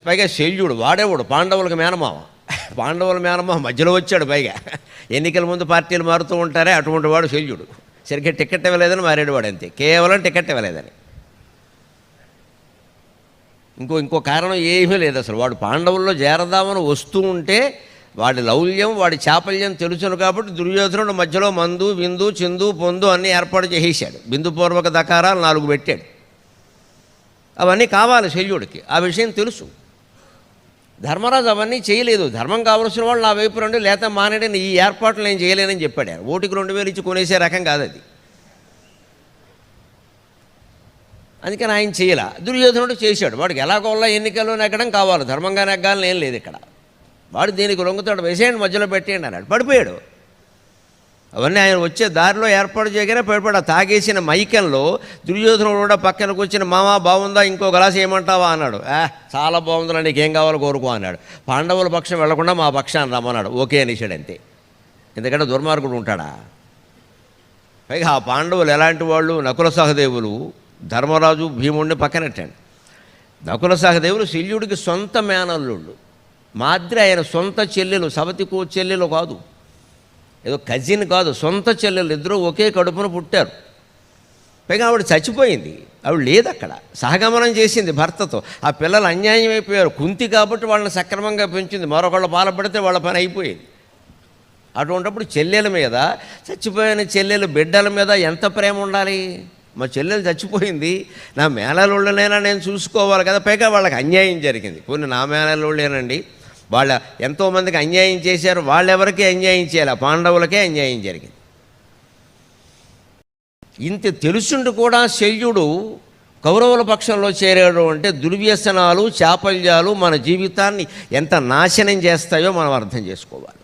పైగా శల్యుడు వాడేవాడు పాండవులకు మేనమామ. పాండవుల మేనమామ మధ్యలో వచ్చాడు. పైగా ఎన్నికల ముందు పార్టీలు మారుతూ ఉంటారే, అటువంటి వాడు శల్యుడు. సరిగ్గా టికెట్ ఇవ్వలేదని మారేడు అంతే, కేవలం టికెట్ ఇవ్వలేదని. ఇంకో కారణం ఏమీ లేదు అసలు. వాడు పాండవుల్లో చేరదామని వస్తూ ఉంటే వాడి లౌల్యం, వాడి చాపల్యం తెలుసును కాబట్టి దుర్యోధనుడు మధ్యలో మందు విందు చిందు పొందు అన్నీ ఏర్పాటు చేసేసాడు. బిందుపూర్వక దకారాలు 4 పెట్టాడు. అవన్నీ కావాలి శల్యుడికి, ఆ విషయం తెలుసు. ధర్మరాజు అవన్నీ చేయలేదు. ధర్మం కావలసిన వాళ్ళు నా వైపు రండి, లేత మానేడని ఈ ఏర్పాట్లు నేను చేయలేనని చెప్పాడు. ఓటికి 2000 ఇచ్చి కొనేసే రకం కాదు అది. అందుకని ఆయన చేయాల. దుర్యోధనుడు చేశాడు. వాడికి ఎలాగోలా ఎన్నికల్లో నెగ్గడం కావాలి, ధర్మంగా నెగ్గాలని ఏం లేదు ఇక్కడ. వాడు దీనికి లొంగుతాడు, వేసేయండి మధ్యలో పెట్టేయండి అన్నాడు. పడిపోయాడు. అవన్నీ ఆయన వచ్చే దారిలో ఏర్పాటు చేయగానే పడిపోయాడు. తాగేసిన మైకంలో దుర్యోధనుడు కూడా పక్కనకు వచ్చిన మామ బాగుందా, ఇంకో గ్లాస్ ఏమంటావా అన్నాడు. చాలా బాగుందిరా, నీకేం కావాలో కోరుకో అన్నాడు. పాండవుల పక్షం వెళ్లకుండా మా పక్షాన్ని రమ్మన్నాడు. ఓకే అనేసాడు అంతే. ఎందుకంటే దుర్మార్గుడు ఉంటాడా? పైగా ఆ పాండవులు ఎలాంటి వాళ్ళు? నకుల సహదేవులు ధర్మరాజు భీముడిని పక్కనెట్టండి. నకుల సహదేవులు శల్యుడికి సొంత మేనల్లుళ్ళు. మాద్రి ఆయన సొంత చెల్లెలు, సవతికో చెల్లెలు కాదు, ఏదో కజిన్ కాదు, సొంత చెల్లెలు. ఇద్దరూ ఒకే కడుపున పుట్టారు. పైగా ఆవిడ చచ్చిపోయింది, ఆవిడ లేదు అక్కడ, సహగమనం చేసింది భర్తతో. ఆ పిల్లలు అన్యాయం అయిపోయారు. కుంతి కాబట్టి వాళ్ళని సక్రమంగా పెంచింది, మరొకళ్ళు పాలపడితే వాళ్ళ పని అయిపోయింది. అటువంటిప్పుడు చెల్లెల మీద, చచ్చిపోయిన చెల్లెలు బిడ్డల మీద ఎంత ప్రేమ ఉండాలి? మా చెల్లెలు చచ్చిపోయింది, నా మేనల్లుళ్ళనైనా నేను చూసుకోవాలి కదా. పైగా వాళ్ళకి అన్యాయం జరిగింది. పోనీ నా మేనల్లుళ్ళేనండి, వాళ్ళ ఎంతోమందికి అన్యాయం చేశారు, వాళ్ళెవరికీ అన్యాయం చేయాలి, పాండవులకే అన్యాయం జరిగింది. ఇంత తెలుసుండి కూడా శల్యుడు కౌరవుల పక్షంలో చేరాడు అంటే దుర్వ్యసనాలు చాపల్యాలు మన జీవితాన్ని ఎంత నాశనం చేస్తాయో మనం అర్థం చేసుకోవాలి.